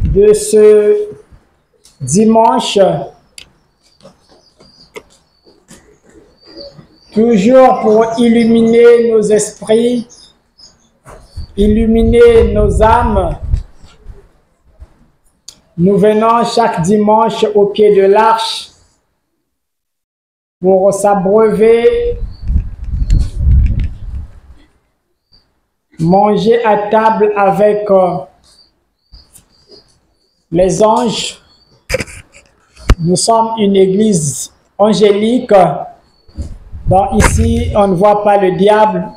De ce dimanche, toujours pour illuminer nos esprits, illuminer nos âmes. Nous venons chaque dimanche au pied de l'arche pour s'abreuver, manger à table avec les anges. Nous sommes une église angélique. Donc ici, on ne voit pas le diable,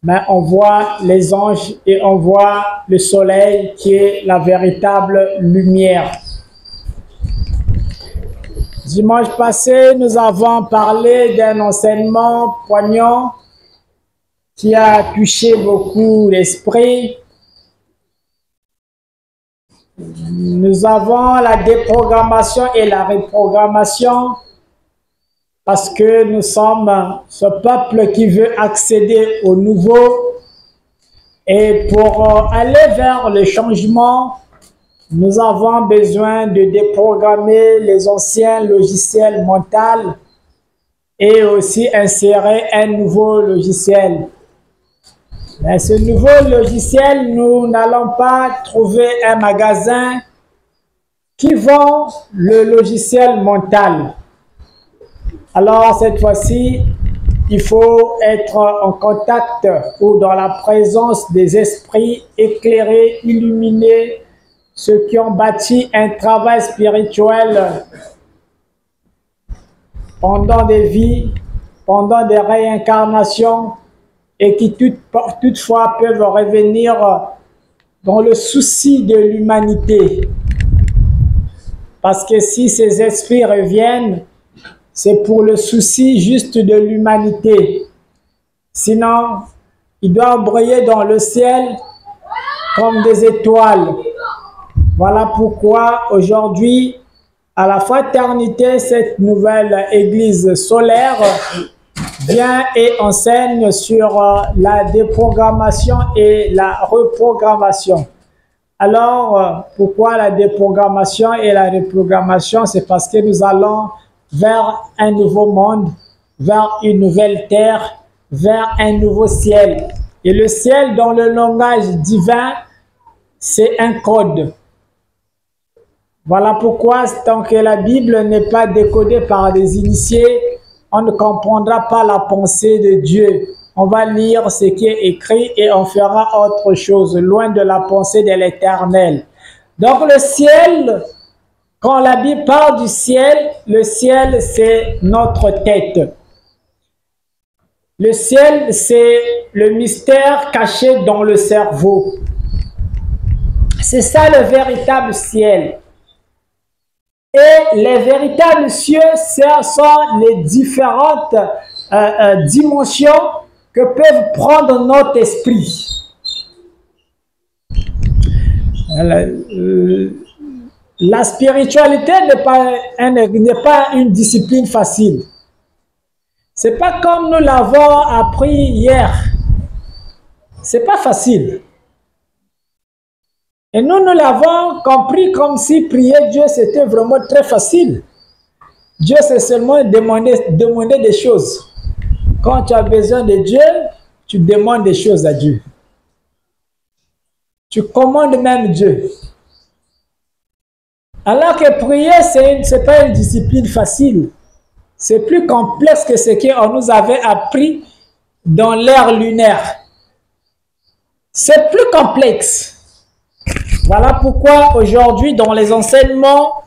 mais on voit les anges et on voit le soleil qui est la véritable lumière. Dimanche passé, nous avons parlé d'un enseignement poignant qui a touché beaucoup l'esprit. Nous avons la déprogrammation et la reprogrammation parce que nous sommes ce peuple qui veut accéder au nouveau et pour aller vers le changement, nous avons besoin de déprogrammer les anciens logiciels mentaux et aussi insérer un nouveau logiciel. Mais ce nouveau logiciel, nous n'allons pas trouver un magasin qui vend le logiciel mental. Alors cette fois-ci, il faut être en contact ou dans la présence des esprits éclairés, illuminés, ceux qui ont bâti un travail spirituel pendant des vies, pendant des réincarnations, et qui toutefois peuvent revenir dans le souci de l'humanité. Parce que si ces esprits reviennent, c'est pour le souci juste de l'humanité. Sinon, ils doivent briller dans le ciel comme des étoiles. Voilà pourquoi aujourd'hui, à la fraternité, cette nouvelle église solaire vient et enseigne sur la déprogrammation et la reprogrammation. Alors, pourquoi la déprogrammation et la reprogrammation? C'est parce que nous allons vers un nouveau monde, vers une nouvelle terre, vers un nouveau ciel. Et le ciel, dans le langage divin, c'est un code. Voilà pourquoi, tant que la Bible n'est pas décodée par des initiés, on ne comprendra pas la pensée de Dieu. On va lire ce qui est écrit et on fera autre chose, loin de la pensée de l'Éternel. Donc le ciel, quand la Bible parle du ciel, le ciel c'est notre tête. Le ciel c'est le mystère caché dans le cerveau. C'est ça le véritable ciel. Et les véritables cieux, ce sont les différentes dimensions que peuvent prendre notre esprit. La spiritualité n'est pas une discipline facile. C'est pas comme nous l'avons appris hier. C'est pas facile. Et nous l'avons compris comme si prier Dieu, c'était vraiment très facile. Dieu, c'est seulement demander des choses. Quand tu as besoin de Dieu, tu demandes des choses à Dieu. Tu commandes même Dieu. Alors que prier, ce n'est pas une discipline facile. C'est plus complexe que ce qu'on nous avait appris dans l'ère lunaire. C'est plus complexe. Voilà pourquoi aujourd'hui, dans les enseignements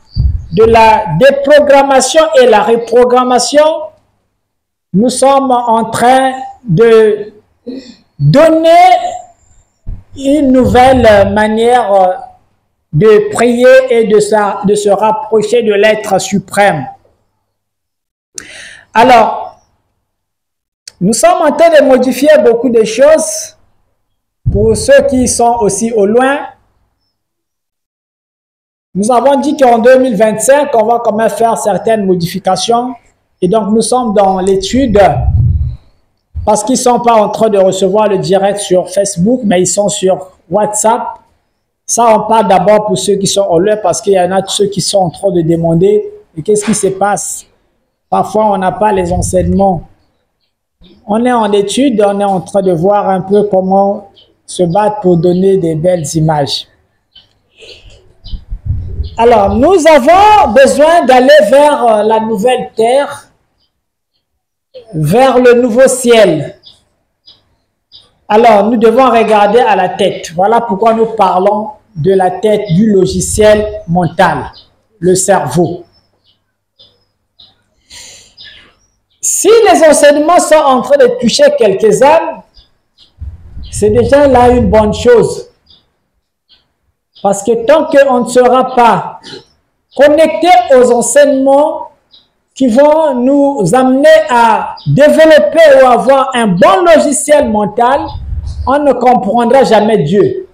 de la déprogrammation et la reprogrammation, nous sommes en train de donner une nouvelle manière de prier et de se rapprocher de l'être suprême. Alors, nous sommes en train de modifier beaucoup de choses pour ceux qui sont aussi au loin. Nous avons dit qu'en 2025, on va quand même faire certaines modifications. Et donc, nous sommes dans l'étude parce qu'ils ne sont pas en train de recevoir le direct sur Facebook, mais ils sont sur WhatsApp. Ça, on parle d'abord pour ceux qui sont au l'air parce qu'il y en a ceux qui sont en train de demander qu'est-ce qui se passe. Parfois, on n'a pas les enseignements. On est en étude, on est en train de voir un peu comment se battre pour donner des belles images. Alors, nous avons besoin d'aller vers la nouvelle terre, vers le nouveau ciel. Alors, nous devons regarder à la tête. Voilà pourquoi nous parlons de la tête, du logiciel mental, le cerveau. Si les enseignements sont en train de toucher quelques âmes, c'est déjà là une bonne chose. Parce que tant qu'on ne sera pas connecté aux enseignements qui vont nous amener à développer ou avoir un bon logiciel mental, on ne comprendra jamais Dieu.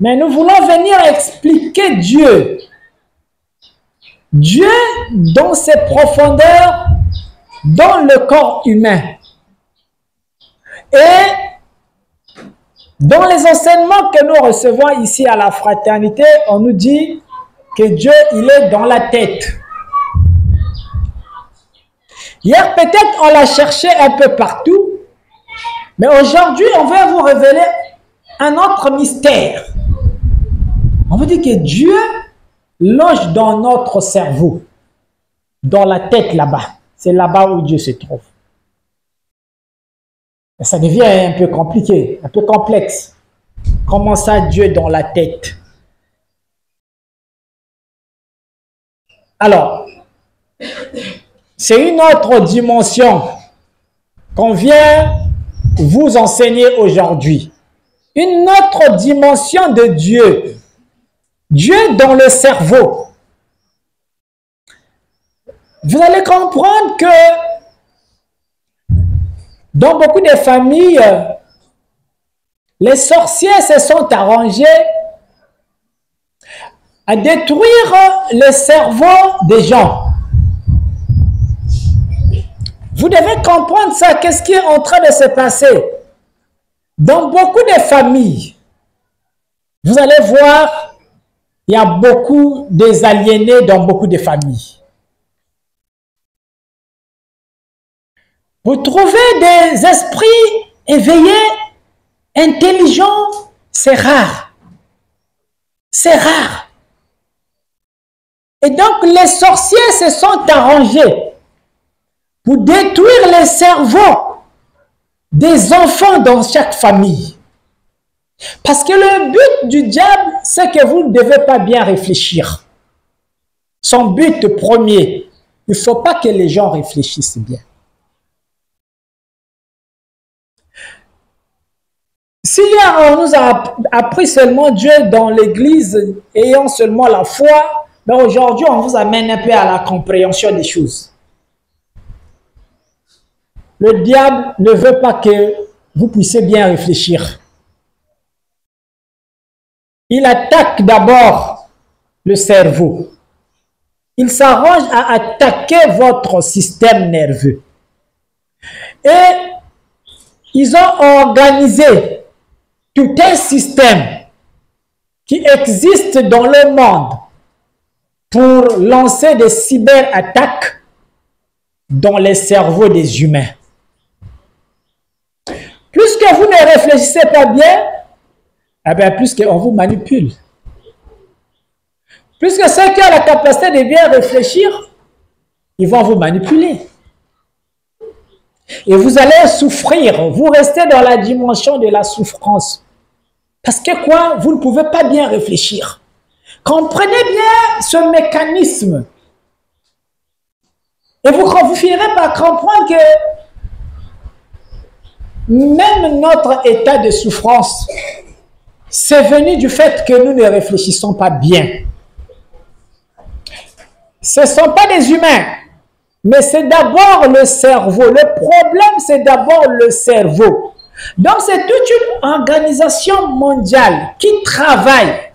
Mais nous voulons venir expliquer Dieu. Dieu dans ses profondeurs, dans le corps humain. Et dans les enseignements que nous recevons ici à la fraternité, on nous dit que Dieu, il est dans la tête. Hier, peut-être, on l'a cherché un peu partout, mais aujourd'hui, on va vous révéler un autre mystère. On vous dit que Dieu loge dans notre cerveau, dans la tête là-bas. C'est là-bas où Dieu se trouve. Et ça devient un peu compliqué, un peu complexe. Comment ça, Dieu dans la tête? Alors, c'est une autre dimension qu'on vient vous enseigner aujourd'hui. Une autre dimension de Dieu. Dieu dans le cerveau. Vous allez comprendre que dans beaucoup de familles, les sorciers se sont arrangés à détruire le cerveau des gens. Vous devez comprendre ça, qu'est-ce qui est en train de se passer. Dans beaucoup de familles, vous allez voir, il y a beaucoup d'aliénés dans beaucoup de familles. Vous trouvez des esprits éveillés, intelligents, c'est rare. C'est rare. Et donc, les sorciers se sont arrangés pour détruire les cerveaux des enfants dans chaque famille. Parce que le but du diable, c'est que vous ne devez pas bien réfléchir. Son but premier, il ne faut pas que les gens réfléchissent bien. Si hier on nous a appris seulement Dieu dans l'église, ayant seulement la foi, mais aujourd'hui on vous amène un peu à la compréhension des choses. Le diable ne veut pas que vous puissiez bien réfléchir. Il attaque d'abord le cerveau. Il s'arrange à attaquer votre système nerveux. Et ils ont organisé tout un système qui existe dans le monde pour lancer des cyberattaques dans les cerveaux des humains. Puisque vous ne réfléchissez pas bien, eh bien, puisqu'on vous manipule. Puisque ceux qui ont la capacité de bien réfléchir, ils vont vous manipuler. Et vous allez souffrir, vous restez dans la dimension de la souffrance. Parce que quoi? Vous ne pouvez pas bien réfléchir. Comprenez bien ce mécanisme. Et vous finirez par comprendre que même notre état de souffrance, c'est venu du fait que nous ne réfléchissons pas bien. Ce ne sont pas des humains, mais c'est d'abord le cerveau. Le problème, c'est d'abord le cerveau. Donc, c'est toute une organisation mondiale qui travaille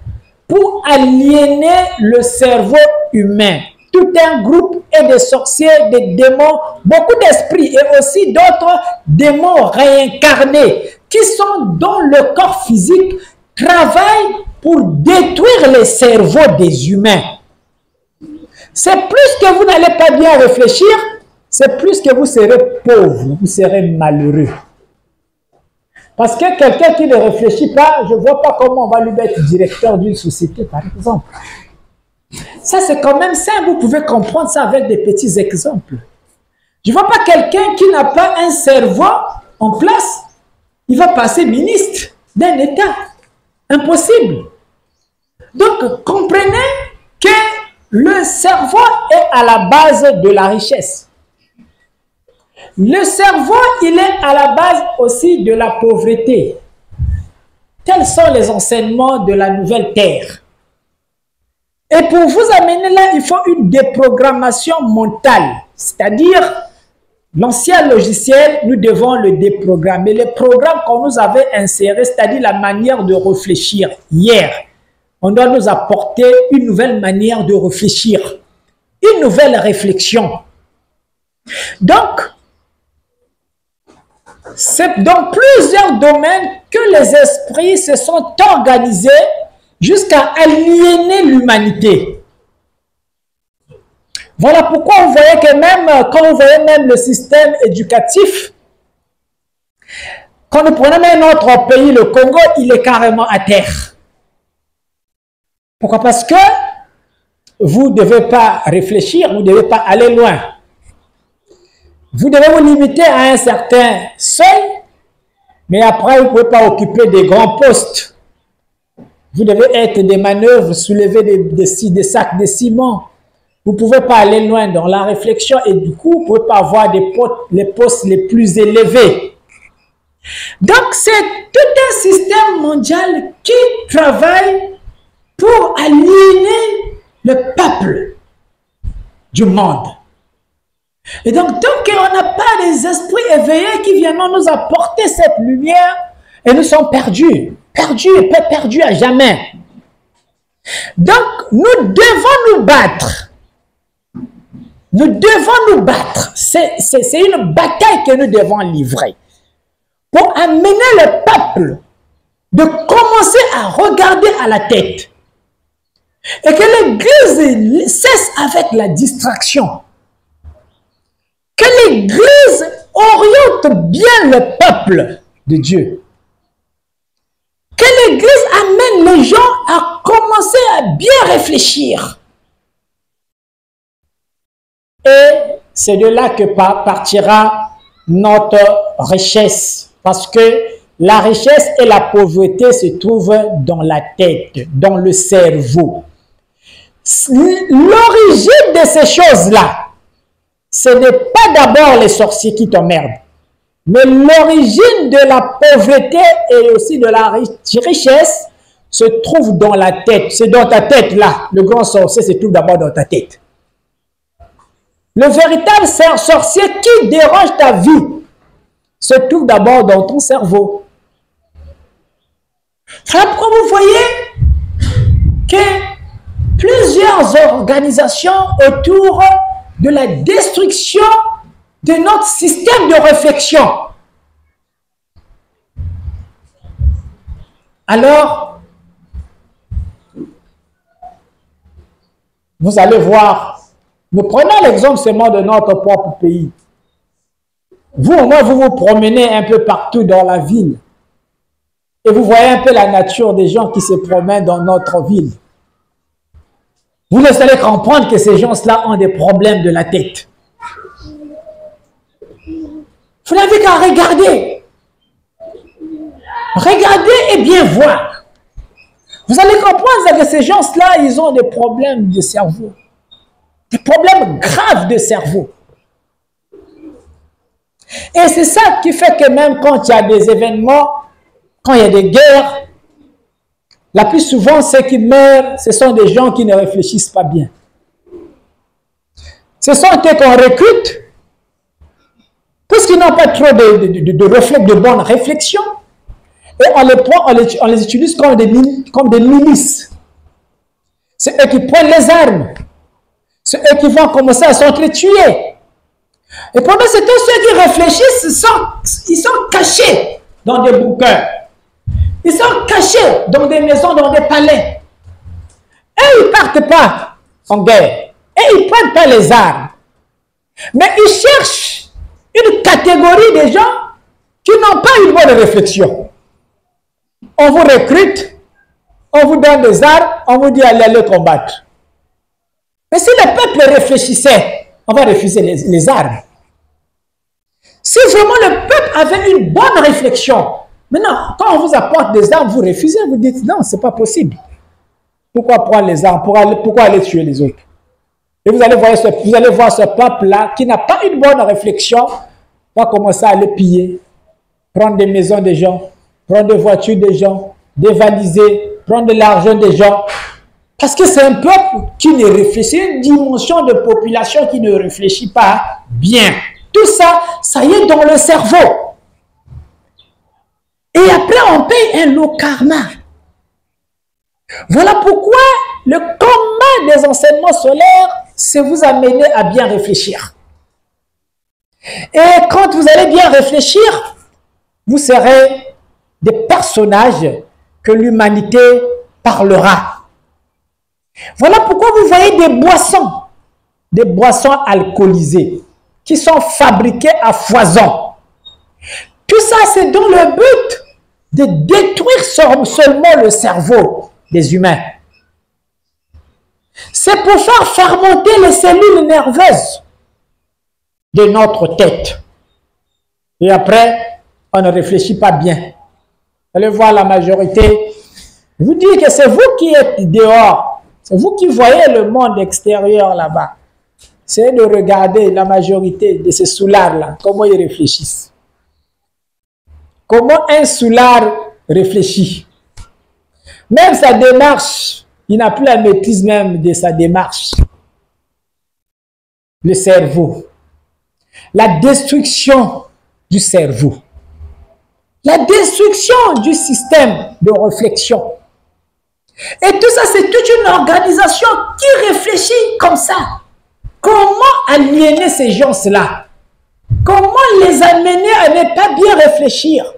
pour aliéner le cerveau humain. Tout un groupe et des sorciers, des démons, beaucoup d'esprits et aussi d'autres démons réincarnés qui sont dans le corps physique travaille pour détruire les cerveaux des humains. C'est plus que vous n'allez pas bien réfléchir, c'est plus que vous serez pauvre, vous serez malheureux. Parce que quelqu'un qui ne réfléchit pas, je ne vois pas comment on va lui mettre directeur d'une société, par exemple. Ça, c'est quand même simple, vous pouvez comprendre ça avec des petits exemples. Je ne vois pas quelqu'un qui n'a pas un cerveau en place, il va passer ministre d'un État. Impossible. Donc, comprenez que le cerveau est à la base de la richesse. Le cerveau, il est à la base aussi de la pauvreté. Tels sont les enseignements de la nouvelle terre. Et pour vous amener là, il faut une déprogrammation mentale. C'est-à-dire, l'ancien logiciel, nous devons le déprogrammer. Les programmes qu'on nous avait insérés, c'est-à-dire la manière de réfléchir hier, on doit nous apporter une nouvelle manière de réfléchir, une nouvelle réflexion. Donc, c'est dans plusieurs domaines que les esprits se sont organisés jusqu'à aliéner l'humanité. Voilà pourquoi vous voyez que même, quand vous voyez même le système éducatif, quand nous prenons même notre pays, le Congo, il est carrément à terre. Pourquoi? Parce que vous ne devez pas réfléchir, vous ne devez pas aller loin. Vous devez vous limiter à un certain seuil, mais après, vous ne pouvez pas occuper des grands postes. Vous devez être des manœuvres, soulever des sacs de ciment. Vous ne pouvez pas aller loin dans la réflexion et du coup, vous ne pouvez pas avoir les postes les plus élevés. Donc, c'est tout un système mondial qui travaille pour aliéner le peuple du monde. Et donc, tant qu'on n'a pas des esprits éveillés qui viennent nous apporter cette lumière, et nous sommes perdus, perdus à jamais. Donc, nous devons nous battre. Nous devons nous battre. C'est une bataille que nous devons livrer pour amener le peuple de commencer à regarder à la tête. Et que l'Église cesse avec la distraction. Que l'Église oriente bien le peuple de Dieu. Que l'Église amène les gens à commencer à bien réfléchir. Et c'est de là que partira notre richesse. Parce que la richesse et la pauvreté se trouvent dans la tête, dans le cerveau. L'origine de ces choses-là, ce n'est pas d'abord les sorciers qui t'emmerdent, mais l'origine de la pauvreté et aussi de la richesse se trouve dans la tête. C'est dans ta tête là. Le grand sorcier se trouve d'abord dans ta tête. Le véritable sorcier qui dérange ta vie se trouve d'abord dans ton cerveau. Voilà pourquoi vous voyez que plusieurs organisations autour de la destruction de notre système de réflexion. Alors, vous allez voir, nous prenons l'exemple seulement de notre propre pays. Vous, au moins, vous vous promenez un peu partout dans la ville et vous voyez un peu la nature des gens qui se promènent dans notre ville. Vous allez comprendre que ces gens-là ont des problèmes de la tête. Vous n'avez qu'à regarder. Regardez et bien voir. Vous allez comprendre que ces gens-là, ils ont des problèmes de cerveau. Des problèmes graves de cerveau. Et c'est ça qui fait que même quand il y a des événements, quand il y a des guerres, la plus souvent, ceux qui meurent, ce sont des gens qui ne réfléchissent pas bien. Ce sont eux qu'on recrute, puisqu'ils n'ont pas trop de bonnes réflexions, et on les prend, on les utilise comme des milices. C'est eux qui prennent les armes. C'est eux qui vont commencer à s'entretuer. Et pendant ce temps, ceux qui réfléchissent, ils sont cachés dans des bouquins. Ils sont cachés dans des maisons, dans des palais. Et ils ne partent pas en guerre. Et ils ne prennent pas les armes. Mais ils cherchent une catégorie de gens qui n'ont pas une bonne réflexion. On vous recrute, on vous donne des armes, on vous dit allez combattre. Mais si le peuple réfléchissait, on va refuser les armes. Si vraiment le peuple avait une bonne réflexion, maintenant, quand on vous apporte des armes, vous refusez, vous dites non, ce n'est pas possible. Pourquoi prendre les armes? Pourquoi aller tuer les autres? Et vous allez voir ce peuple-là qui n'a pas une bonne réflexion, va commencer à aller piller, prendre des maisons des gens, prendre des voitures des gens, dévaliser, prendre de l'argent des gens. Parce que c'est un peuple qui ne réfléchit, une dimension de population qui ne réfléchit pas bien. Tout ça, ça y est dans le cerveau. Et après, on paye un lot karma. Voilà pourquoi le combat des enseignements solaires, c'est vous amener à bien réfléchir. Et quand vous allez bien réfléchir, vous serez des personnages que l'humanité parlera. Voilà pourquoi vous voyez des boissons alcoolisées qui sont fabriquées à foison. Tout ça, c'est dans le but de détruire seulement le cerveau des humains. C'est pour faire fermenter les cellules nerveuses de notre tête. Et après, on ne réfléchit pas bien. Allez voir la majorité. Je vous dis que c'est vous qui êtes dehors. C'est vous qui voyez le monde extérieur là-bas. C'est de regarder la majorité de ces soulards-là, comment ils réfléchissent. Comment un soulard réfléchit. Même sa démarche, il n'a plus la maîtrise même de sa démarche. Le cerveau. La destruction du cerveau. La destruction du système de réflexion. Et tout ça, c'est toute une organisation qui réfléchit comme ça. Comment aliéner ces gens-là? Comment les amener à ne pas bien réfléchir?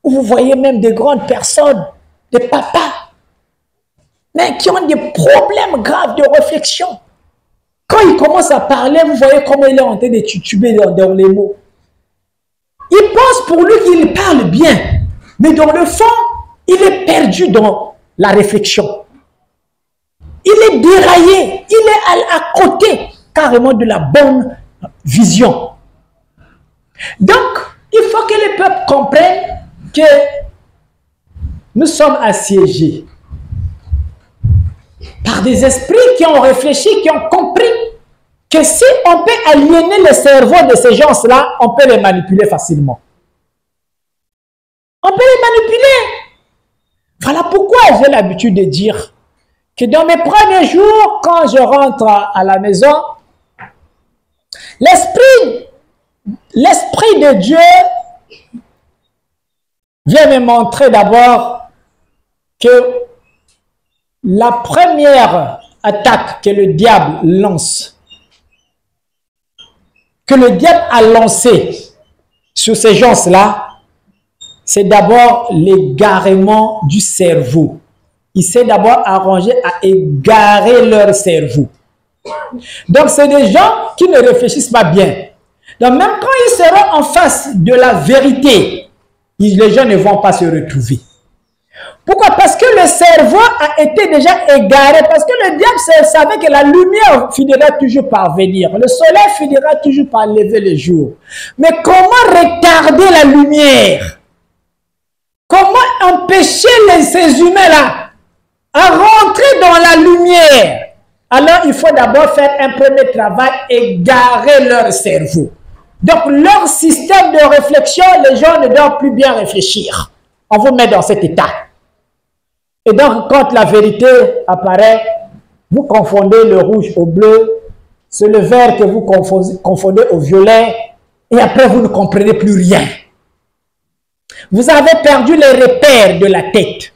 Vous voyez même des grandes personnes, des papas, mais qui ont des problèmes graves de réflexion. Quand il commence à parler, vous voyez comment il est en train de tituber dans les mots. Il pense pour lui qu'il parle bien, mais dans le fond, il est perdu dans la réflexion. Il est déraillé, il est à côté carrément de la bonne vision. Donc, il faut que les peuples comprennent que nous sommes assiégés par des esprits qui ont réfléchi, qui ont compris que si on peut aliéner le cerveau de ces gens-là, on peut les manipuler facilement. On peut les manipuler. Voilà pourquoi j'ai l'habitude de dire que dans mes premiers jours, quand je rentre à la maison, l'esprit de Dieu vient me montrer d'abord que la première attaque que le diable lance, que le diable a lancé sur ces gens-là, c'est d'abord l'égarement du cerveau. Il s'est d'abord arrangé à égarer leur cerveau. Donc, c'est des gens qui ne réfléchissent pas bien. Donc, même quand ils seront en face de la vérité, les gens ne vont pas se retrouver. Pourquoi? Parce que le cerveau a été déjà égaré. Parce que le diable savait que la lumière finira toujours par venir. Le soleil finira toujours par lever le jour. Mais comment retarder la lumière? Comment empêcher ces humains-là à rentrer dans la lumière? Alors, il faut d'abord faire un premier travail, égarer leur cerveau. Donc, leur système de réflexion, les gens ne doivent plus bien réfléchir. On vous met dans cet état. Et donc, quand la vérité apparaît, vous confondez le rouge au bleu, c'est le vert que vous confondez au violet, et après, vous ne comprenez plus rien. Vous avez perdu les repères de la tête.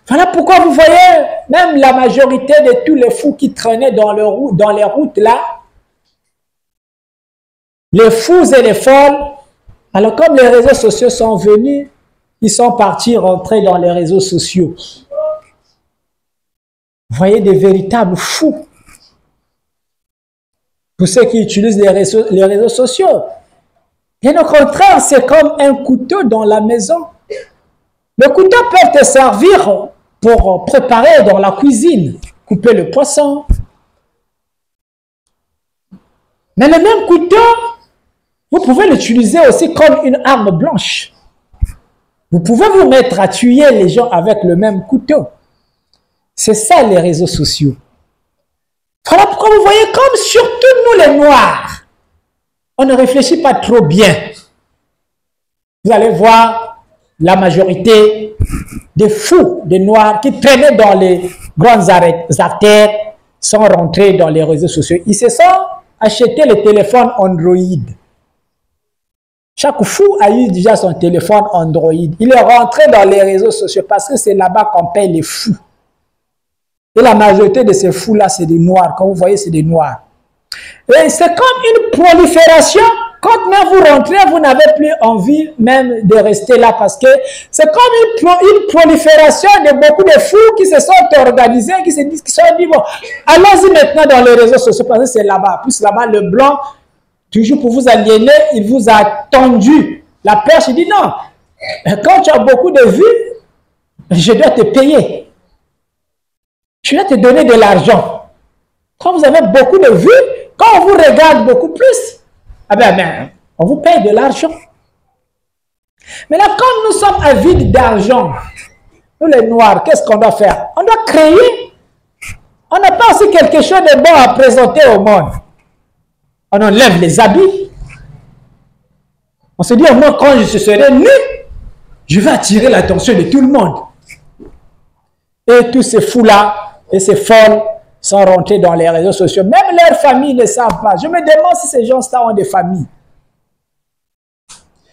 Voilà pourquoi vous voyez, même la majorité de tous les fous qui traînaient dans les routes là, les fous et les folles, alors comme les réseaux sociaux sont venus, Ils sont partis rentrer dans les réseaux sociaux. Vous voyez des véritables fous. Pour ceux qui utilisent les réseaux sociaux. Et au contraire, c'est comme un couteau dans la maison. Le couteau peut te servir pour préparer dans la cuisine, couper le poisson. Mais le même couteau, vous pouvez l'utiliser aussi comme une arme blanche. Vous pouvez vous mettre à tuer les gens avec le même couteau. C'est ça les réseaux sociaux. Voilà pourquoi vous voyez comme surtout nous les Noirs, on ne réfléchit pas trop bien. Vous allez voir la majorité des fous, des Noirs qui traînaient dans les grandes artères sont rentrés dans les réseaux sociaux. Ils se sont achetés le téléphone Android. Chaque fou a eu déjà son téléphone Android. Il est rentré dans les réseaux sociaux parce que c'est là-bas qu'on paye les fous. Et la majorité de ces fous-là, c'est des Noirs. Comme vous voyez, c'est des Noirs. Et c'est comme une prolifération. Quand même vous rentrez, vous n'avez plus envie même de rester là parce que c'est comme une prolifération de beaucoup de fous qui se sont organisés, qui se sont dit, bon, allons-y maintenant dans les réseaux sociaux parce que c'est là-bas. Plus là-bas, le blanc, toujours pour vous aliéner, il vous a tendu la perche. Il dit, non, quand tu as beaucoup de vues, je dois te payer. Je vais te donner de l'argent. Quand vous avez beaucoup de vues, quand on vous regarde beaucoup plus, ah ben, on vous paye de l'argent. Mais là, quand nous sommes avides d'argent, nous les Noirs, qu'est-ce qu'on doit faire? On doit créer. On n'a pas aussi quelque chose de bon à présenter au monde. On enlève les habits. On se dit, moi, quand je serai nu, je vais attirer l'attention de tout le monde. Et tous ces fous-là, et ces folles sont rentrés dans les réseaux sociaux. Même leurs familles ne savent pas. Je me demande si ces gens-là ont des familles.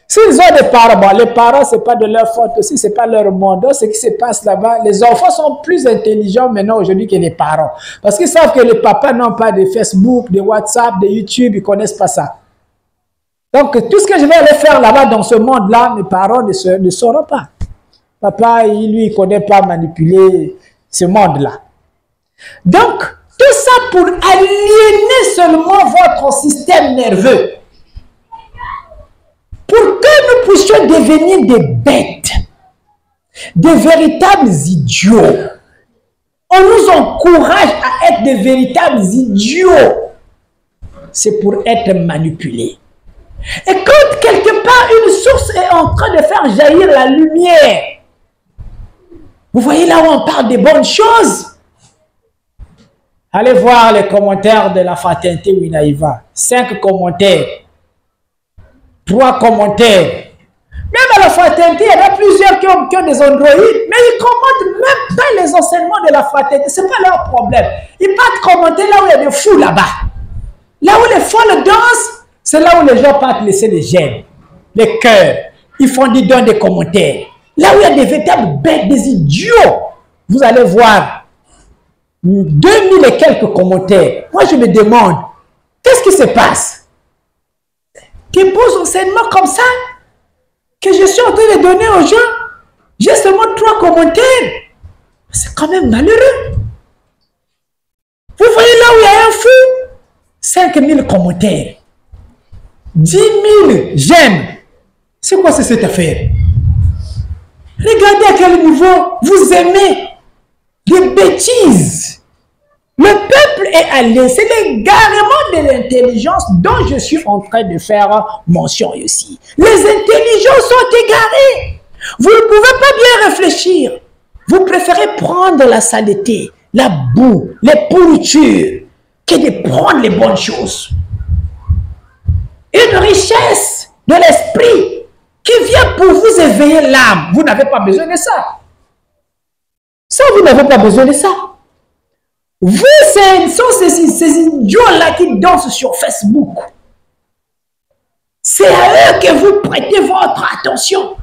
S'ils ont des parents, bon, les parents, ce n'est pas de leur faute aussi, ce n'est pas leur monde. Ce qui se passe là-bas, les enfants sont plus intelligents maintenant aujourd'hui que les parents. Parce qu'ils savent que les papas n'ont pas de Facebook, de WhatsApp, de YouTube, ils ne connaissent pas ça. Donc, tout ce que je vais aller faire là-bas dans ce monde-là, mes parents ne sauront pas. Papa, lui, il ne connaît pas manipuler ce monde-là. Donc, tout ça pour aliéner seulement votre système nerveux. Pour que nous puissions devenir des bêtes, des véritables idiots. On nous encourage à être des véritables idiots. C'est pour être manipulés. Et quand quelque part une source est en train de faire jaillir la lumière, vous voyez là où on parle des bonnes choses. Allez voir les commentaires de la fraternité Winaïva. 5 commentaires. 3 commentaires. Même à la fraternité, il y en a plusieurs qui ont des Android, mais ils commentent même pas les enseignements de la fraternité. Ce n'est pas leur problème. Ils partent commenter là où il y a des fous là-bas. Là où les folles dansent, c'est là où les gens partent laisser les j'aime, les cœurs. Ils font des dons, des commentaires. Là où il y a des véritables bêtes, des idiots, vous allez voir 2000 et quelques commentaires. Moi, je me demande, qu'est-ce qui se passe? Qu'ils posent enseignement comme ça, que je suis en train de donner aux gens, j'ai seulement 3 commentaires. C'est quand même malheureux. Vous voyez là où il y a un fou, 5000 commentaires, 10 000 j'aime. C'est quoi cette affaire? Regardez à quel niveau vous aimez des bêtises. Le peuple est allé, c'est l'égarement de l'intelligence dont je suis en train de faire mention ici. Les intelligences sont égarées. Vous ne pouvez pas bien réfléchir. Vous préférez prendre la saleté, la boue, les pourritures, que de prendre les bonnes choses. Une richesse de l'esprit qui vient pour vous éveiller l'âme. Vous n'avez pas besoin de ça. Ça, vous n'avez pas besoin de ça. Vous, sont ces idiots-là qui dansent sur Facebook. C'est à eux que vous prêtez votre attention.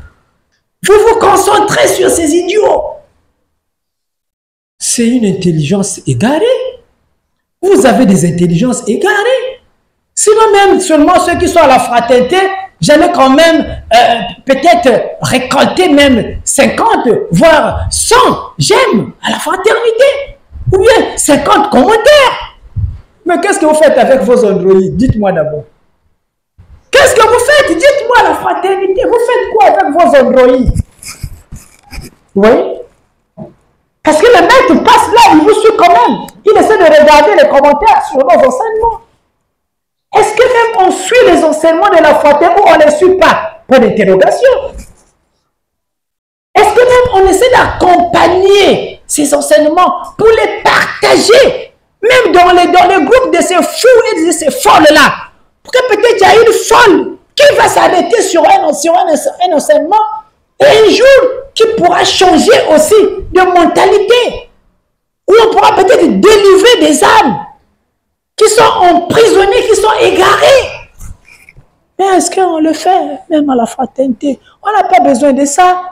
Vous vous concentrez sur ces idiots. C'est une intelligence égarée. Vous avez des intelligences égarées. Sinon même seulement ceux qui sont à la fraternité, j'allais quand même peut-être récolter même 50, voire 100 j'aime à la fraternité. Ou bien 50 commentaires. Mais qu'est-ce que vous faites avec vos Android? Dites-moi d'abord. Qu'est-ce que vous faites? Dites-moi la fraternité. Vous faites quoi avec vos Android? Vous voyez? Parce que le maître passe là, il vous suit quand même. Il essaie de regarder les commentaires sur nos enseignements. Est-ce que même on suit les enseignements de la fraternité ou on ne les suit pas? Point d'interrogation. Est-ce que même on essaie d'accompagner ces enseignements pour les partager, même dans les groupes de ces fous et de ces folles-là? Parce que peut-être il y a une folle qui va s'arrêter sur un enseignement et un jour qui pourra changer aussi de mentalité. Ou on pourra peut-être délivrer des âmes qui sont emprisonnés, qui sont égarés. Mais est-ce qu'on le fait, même à la fraternité? On n'a pas besoin de ça.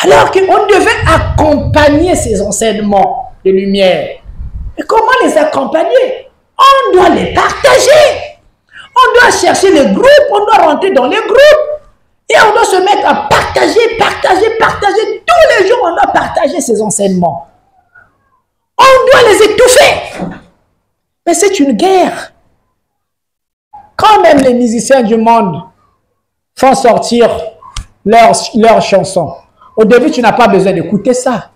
Alors qu'on devait accompagner ces enseignements de lumière. Et comment les accompagner? On doit les partager. On doit chercher les groupes, on doit rentrer dans les groupes. Et on doit se mettre à partager, partager, partager. Tous les jours, on doit partager ces enseignements. On doit les étouffer. Mais c'est une guerre. Quand même les musiciens du monde font sortir leurs chansons, au début, tu n'as pas besoin d'écouter ça.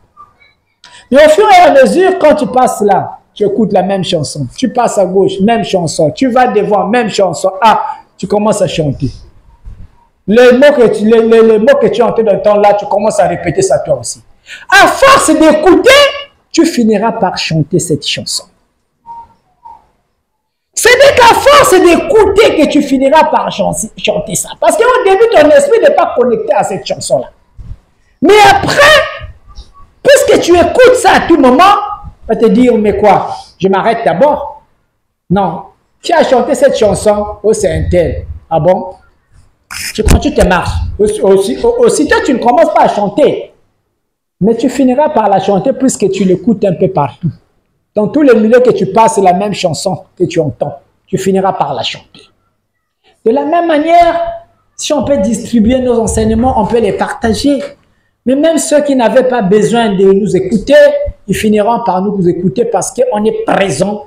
Mais au fur et à mesure, quand tu passes là, tu écoutes la même chanson. Tu passes à gauche, même chanson. Tu vas devant, même chanson. Ah, tu commences à chanter. Les mots que tu entends dans ton là, tu commences à répéter ça toi aussi. À force d'écouter, tu finiras par chanter cette chanson. Ce n'est qu'à force d'écouter que tu finiras par chanter ça. Parce qu'au début, ton esprit n'est pas connecté à cette chanson-là. Mais après, puisque tu écoutes ça à tout moment, on va te dire, mais quoi, je m'arrête d'abord? Non. Tu as chanté cette chanson, oh c'est un tel. Ah bon? Tu continues tes marches. Aussitôt, tu ne commences pas à chanter. Mais tu finiras par la chanter puisque tu l'écoutes un peu partout. Dans tous les milieux que tu passes, c'est la même chanson que tu entends. Tu finiras par la chanter. De la même manière, si on peut distribuer nos enseignements, on peut les partager. Mais même ceux qui n'avaient pas besoin de nous écouter, ils finiront par nous écouter parce qu'on est présent.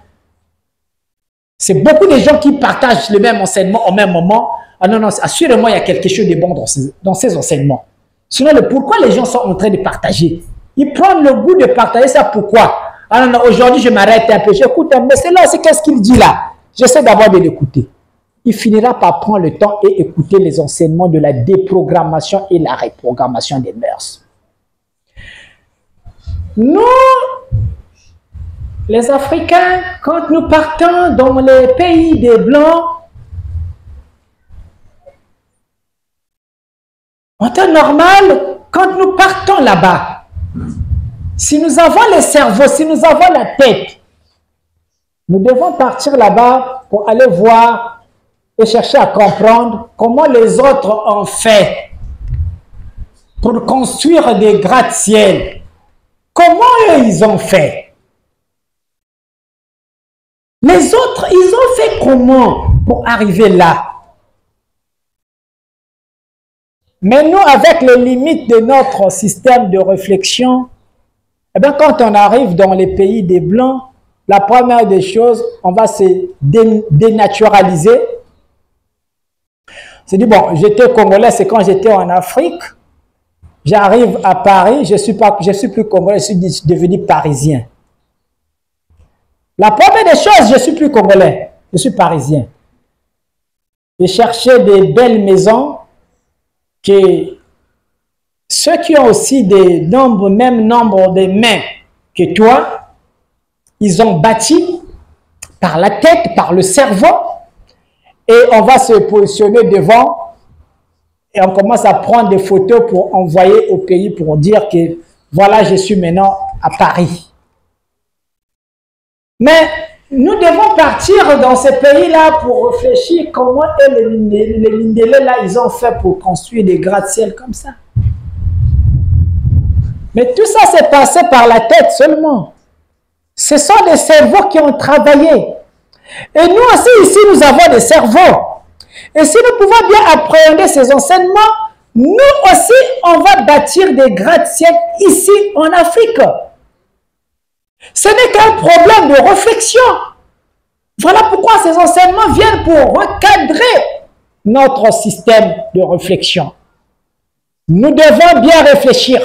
C'est beaucoup de gens qui partagent le même enseignement au même moment. Ah non, non, assurément, il y a quelque chose de bon dans ces enseignements. Sinon, pourquoi les gens sont en train de partager? Ils prennent le goût de partager ça, pourquoi? Ah non, non, aujourd'hui, je m'arrête un peu, j'écoute un peu, mais c'est là, c'est qu'est-ce qu'il dit là? J'essaie d'abord de l'écouter. Il finira par prendre le temps et écouter les enseignements de la déprogrammation et la reprogrammation des mœurs. Nous, les Africains, quand nous partons dans les pays des Blancs, en temps normal, quand nous partons là-bas, si nous avons le cerveau, si nous avons la tête, nous devons partir là-bas pour aller voir et chercher à comprendre comment les autres ont fait pour construire des gratte-ciel. Comment eux, ils ont fait? Les autres, ils ont fait comment pour arriver là? Mais nous, avec les limites de notre système de réflexion, eh bien, quand on arrive dans les pays des Blancs, la première des choses, on va se dénaturaliser. C'est dit, bon, j'étais congolais, c'est quand j'étais en Afrique. J'arrive à Paris, je suis plus congolais, je suis devenu parisien. La première des choses, je suis plus congolais, je suis parisien. J'ai cherché des belles maisons que ceux qui ont aussi même nombre de mains que toi, ils ont bâti par la tête, par le cerveau, et on va se positionner devant et on commence à prendre des photos pour envoyer au pays pour dire que voilà, je suis maintenant à Paris. Mais nous devons partir dans ces pays-là pour réfléchir comment les Lindélés là, ils ont fait pour construire des gratte-ciel comme ça. Mais tout ça s'est passé par la tête seulement. Ce sont des cerveaux qui ont travaillé. Et nous aussi, ici, nous avons des cerveaux. Et si nous pouvons bien appréhender ces enseignements, nous aussi, on va bâtir des gratte-ciel ici en Afrique. Ce n'est qu'un problème de réflexion. Voilà pourquoi ces enseignements viennent pour recadrer notre système de réflexion. Nous devons bien réfléchir.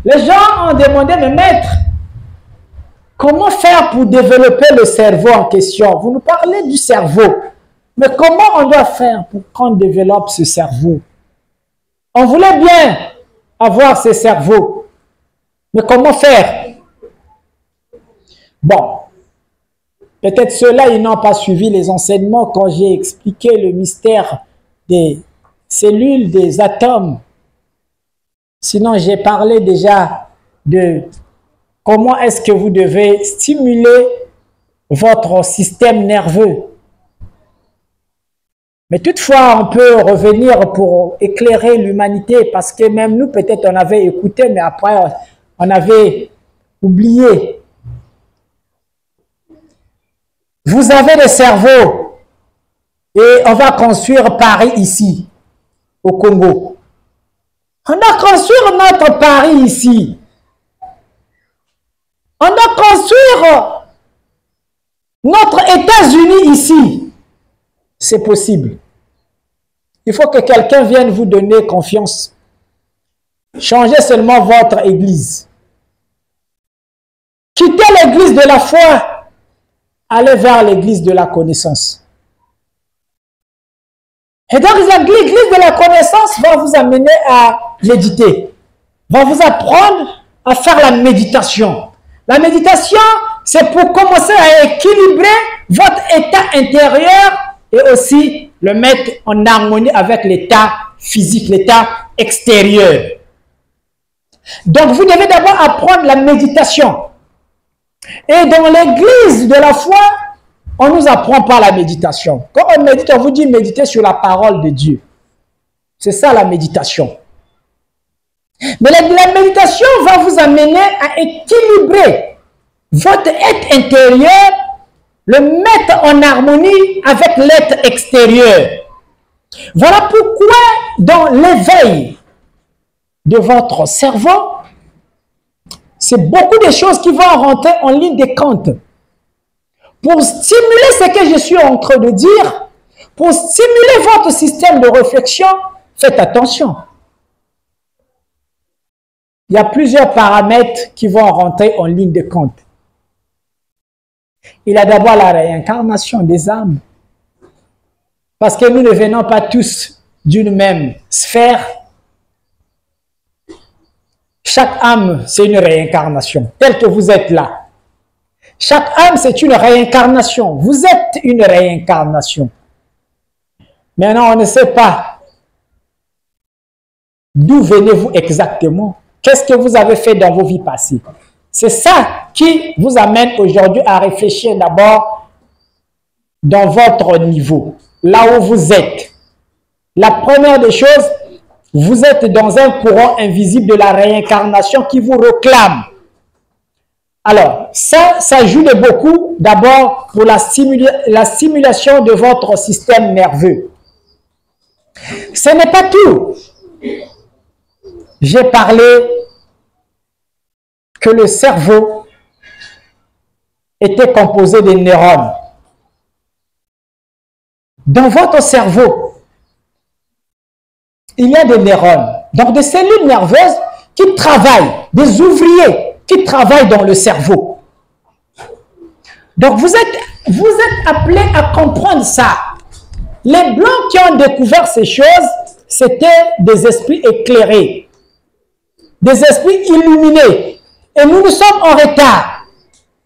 Les gens ont demandé, mais maître, comment faire pour développer le cerveau en question? Vous nous parlez du cerveau. Mais comment on doit faire pour qu'on développe ce cerveau? On voulait bien avoir ce cerveau. Mais comment faire? Bon, peut-être ceux-là, ils n'ont pas suivi les enseignements quand j'ai expliqué le mystère des cellules, des atomes. Sinon, j'ai parlé déjà de comment est-ce que vous devez stimuler votre système nerveux. Mais toutefois, on peut revenir pour éclairer l'humanité parce que même nous, peut-être, on avait écouté, mais après, on avait oublié. Vous avez le cerveau et on va construire Paris ici, au Congo. On doit construire notre Paris ici. On doit construire notre États-Unis ici. C'est possible. Il faut que quelqu'un vienne vous donner confiance. Changez seulement votre église. Quittez l'église de la foi. Allez vers l'église de la connaissance. Et donc l'église de la connaissance va vous amener à méditer. Va vous apprendre à faire la méditation. La méditation, c'est pour commencer à équilibrer votre état intérieur et aussi le mettre en harmonie avec l'état physique, l'état extérieur. Donc, vous devez d'abord apprendre la méditation. Et dans l'église de la foi, on ne nous apprend pas la méditation. Quand on médite, on vous dit méditer sur la parole de Dieu. C'est ça la méditation. Mais la méditation va vous amener à équilibrer votre être intérieur, le mettre en harmonie avec l'être extérieur. Voilà pourquoi dans l'éveil de votre cerveau, c'est beaucoup de choses qui vont rentrer en ligne de compte. Pour stimuler ce que je suis en train de dire, pour stimuler votre système de réflexion, faites attention. Il y a plusieurs paramètres qui vont rentrer en ligne de compte. Il y a d'abord la réincarnation des âmes. Parce que nous ne venons pas tous d'une même sphère. Chaque âme, c'est une réincarnation, telle que vous êtes là. Chaque âme, c'est une réincarnation. Vous êtes une réincarnation. Maintenant, on ne sait pas d'où venez-vous exactement. Qu'est-ce que vous avez fait dans vos vies passées? C'est ça qui vous amène aujourd'hui à réfléchir d'abord dans votre niveau, là où vous êtes. La première des choses, vous êtes dans un courant invisible de la réincarnation qui vous réclame. Alors, ça joue de beaucoup d'abord pour la stimulation de votre système nerveux. Ce n'est pas tout. J'ai parlé que le cerveau était composé de neurones. Dans votre cerveau, il y a des neurones, donc des cellules nerveuses qui travaillent, des ouvriers qui travaillent dans le cerveau. Donc vous êtes appelés à comprendre ça. Les Blancs qui ont découvert ces choses, c'était des esprits éclairés, des esprits illuminés. Et nous sommes en retard.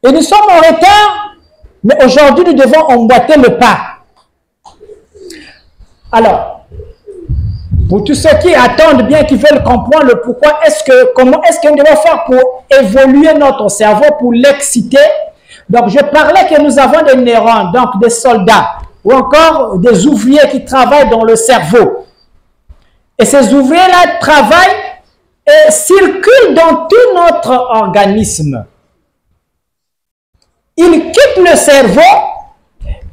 Et nous sommes en retard, mais aujourd'hui nous devons emboîter le pas. Alors, pour tous ceux qui attendent bien, qui veulent comprendre le pourquoi, comment est-ce que nous devons faire pour évoluer notre cerveau, pour l'exciter. Donc, je parlais que nous avons des neurones, donc des soldats, ou encore des ouvriers qui travaillent dans le cerveau. Et ces ouvriers-là travaillent et circulent dans tout notre organisme. Ils quittent le cerveau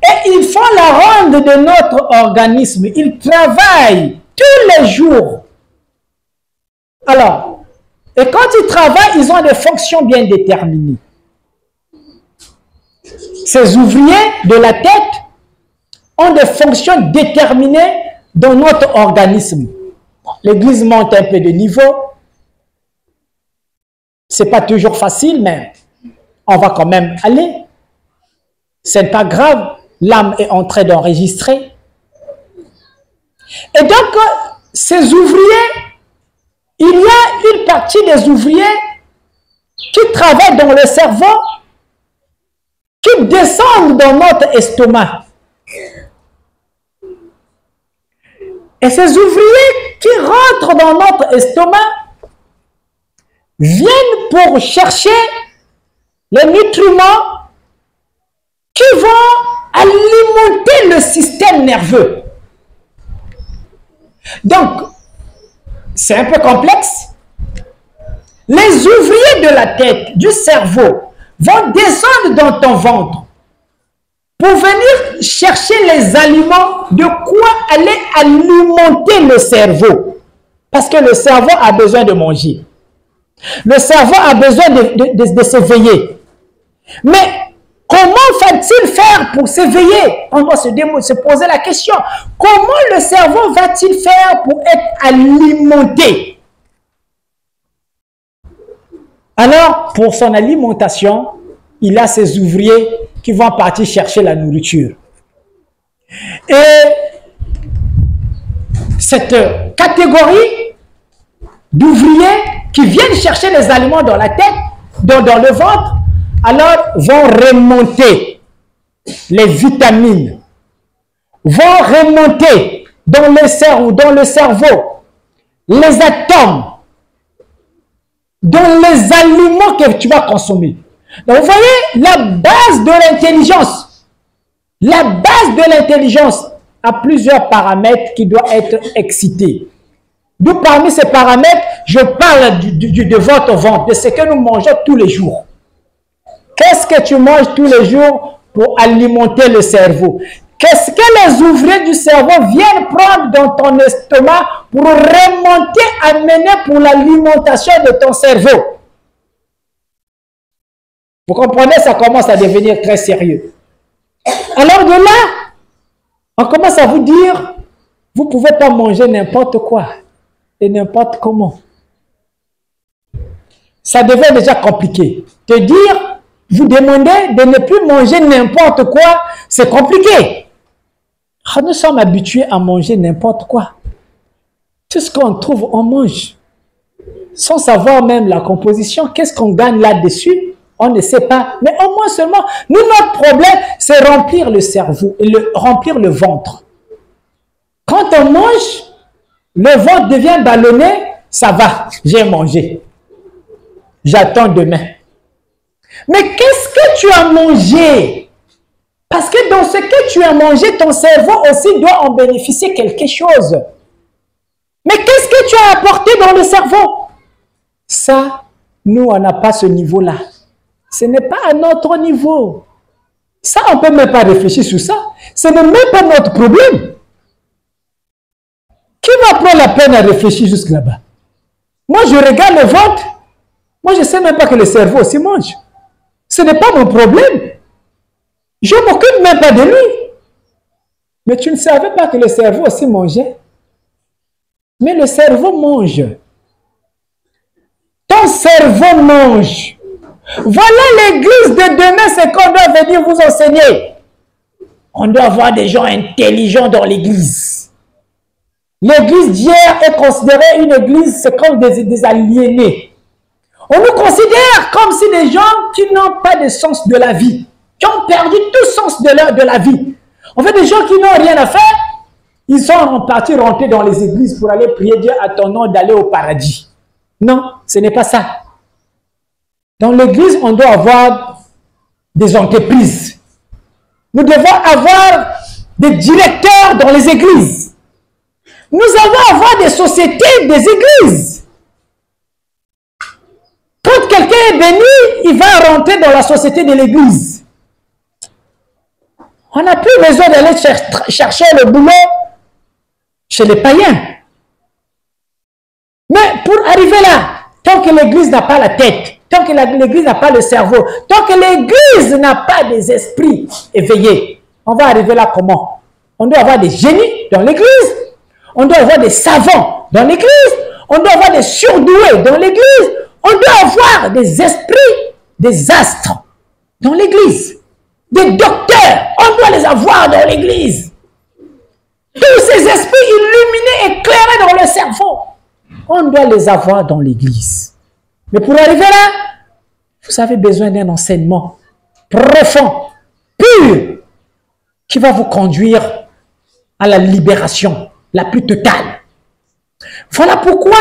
Et ils font la ronde de notre organisme. Ils travaillent tous les jours. Alors, et quand ils travaillent, ils ont des fonctions bien déterminées. Ces ouvriers de la tête ont des fonctions déterminées dans notre organisme. L'Église monte un peu de niveau. Ce n'est pas toujours facile, mais on va quand même aller. Ce n'est pas grave. L'âme est en train d'enregistrer. Et donc, ces ouvriers, il y a une partie des ouvriers qui travaillent dans le cerveau, qui descendent dans notre estomac. Et ces ouvriers qui rentrent dans notre estomac viennent pour chercher les nutriments qui vont alimenter le système nerveux. Donc, c'est un peu complexe. Les ouvriers de la tête, du cerveau, vont descendre dans ton ventre pour venir chercher les aliments, de quoi aller alimenter le cerveau. Parce que le cerveau a besoin de manger. Le cerveau a besoin de s'éveiller. Mais comment va-t-il faire pour s'éveiller? On doit se poser la question. Comment le cerveau va-t-il faire pour être alimenté? Alors, pour son alimentation, il a ses ouvriers qui vont partir chercher la nourriture. Et cette catégorie d'ouvriers qui viennent chercher les aliments dans la tête, dans le ventre, alors vont remonter les vitamines, vont remonter dans le cerveau les atomes, dans les aliments que tu vas consommer. Donc, vous voyez, la base de l'intelligence, a plusieurs paramètres qui doivent être excités. D'où parmi ces paramètres, je parle de votre ventre, de ce que nous mangeons tous les jours. Qu'est-ce que tu manges tous les jours pour alimenter le cerveau? Qu'est-ce que les ouvriers du cerveau viennent prendre dans ton estomac pour remonter, amener pour l'alimentation de ton cerveau? Vous comprenez, ça commence à devenir très sérieux. Alors de là, on commence à vous dire, vous ne pouvez pas manger n'importe quoi et n'importe comment. Ça devient déjà compliqué. Te dire, vous demandez de ne plus manger n'importe quoi, c'est compliqué. Nous sommes habitués à manger n'importe quoi. Tout ce qu'on trouve, on mange. Sans savoir même la composition, qu'est-ce qu'on gagne là-dessus? On ne sait pas. Mais au moins seulement, nous, notre problème, c'est remplir le cerveau, remplir le ventre. Quand on mange, le ventre devient ballonné, ça va, j'ai mangé. J'attends demain. Mais qu'est-ce que tu as mangé? Parce que dans ce que tu as mangé, ton cerveau aussi doit en bénéficier quelque chose. Mais qu'est-ce que tu as apporté dans le cerveau? Ça, nous, on n'a pas ce niveau-là. Ce n'est pas à notre niveau. Ça, on ne peut même pas réfléchir sur ça. Ce n'est même pas notre problème. Qui va prendre la peine à réfléchir jusque là-bas? Moi, je regarde le ventre. Moi, je ne sais même pas que le cerveau aussi mange. Ce n'est pas mon problème. Je ne m'occupe même pas de lui. Mais tu ne savais pas que le cerveau aussi mangeait. Mais le cerveau mange. Ton cerveau mange. Voilà l'église de demain, c'est qu'on doit venir vous enseigner. On doit avoir des gens intelligents dans l'église. L'église d'hier est considérée une église, c'est comme des aliénés. On nous considère comme si des gens qui n'ont pas de sens de la vie, qui ont perdu tout sens de la vie. En fait, des gens qui n'ont rien à faire, ils sont en partie rentrés dans les églises pour aller prier Dieu à ton nom d'aller au paradis. Non, ce n'est pas ça. Dans l'église, on doit avoir des entreprises. Nous devons avoir des directeurs dans les églises. Nous allons avoir des sociétés, des églises. Quand quelqu'un est béni, il va rentrer dans la société de l'église. On n'a plus besoin d'aller chercher le boulot chez les païens. Mais pour arriver là, tant que l'Église n'a pas la tête, tant que l'Église n'a pas le cerveau, tant que l'Église n'a pas des esprits éveillés, on va arriver là comment? On doit avoir des génies dans l'Église, on doit avoir des savants dans l'Église, on doit avoir des surdoués dans l'Église, on doit avoir des esprits, des astres dans l'Église, des docteurs, on doit les avoir dans l'Église. Tous ces esprits illuminés, éclairés dans le cerveau, on doit les avoir dans l'Église. Mais pour arriver là, vous avez besoin d'un enseignement profond, pur, qui va vous conduire à la libération la plus totale. Voilà pourquoi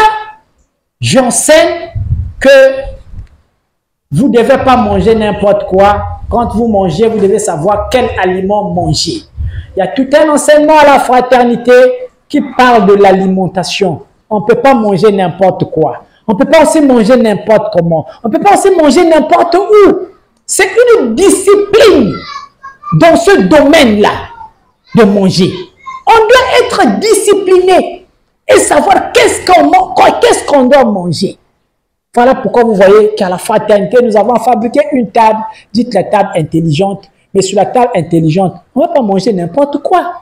j'enseigne que vous ne devez pas manger n'importe quoi. Quand vous mangez, vous devez savoir quel aliment manger. Il y a tout un enseignement à la fraternité qui parle de l'alimentation. On ne peut pas manger n'importe quoi. On ne peut pas aussi manger n'importe comment. On ne peut pas aussi manger n'importe où. C'est une discipline dans ce domaine-là de manger. On doit être discipliné et savoir qu'est-ce qu'on doit manger. Voilà pourquoi vous voyez qu'à la fraternité, nous avons fabriqué une table, dites la table intelligente. Mais sur la table intelligente, on ne va pas manger n'importe quoi.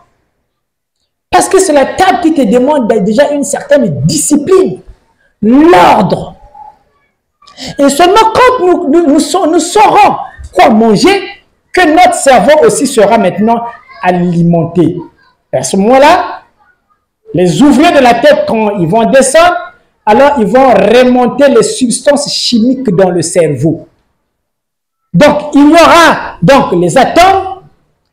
Parce que c'est la table qui te demande déjà une certaine discipline, l'ordre. Et seulement quand nous saurons quoi manger, que notre cerveau aussi sera maintenant alimenté. Et à ce moment-là, les ouvriers de la tête, quand ils vont descendre, alors ils vont remonter les substances chimiques dans le cerveau. Donc, il y aura donc les atomes,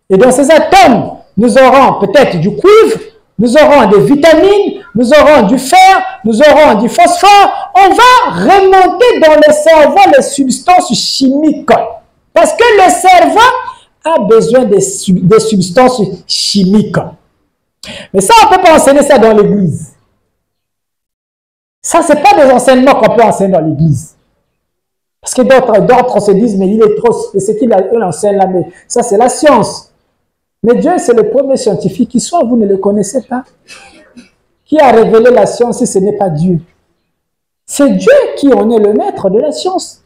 et dans ces atomes, nous aurons peut-être du cuivre, nous aurons des vitamines, nous aurons du fer, nous aurons du phosphore. On va remonter dans le cerveau les substances chimiques. Parce que le cerveau a besoin des substances chimiques. Mais ça, on ne peut pas enseigner ça dans l'église. Ça, ce n'est pas des enseignements qu'on peut enseigner dans l'église. Parce que d'autres se disent, mais il est trop, ce qu'il enseigne là, mais ça c'est la science. Mais Dieu, c'est le premier scientifique qui soit, vous ne le connaissez pas. Qui a révélé la science si ce n'est pas Dieu? C'est Dieu qui en est le maître de la science.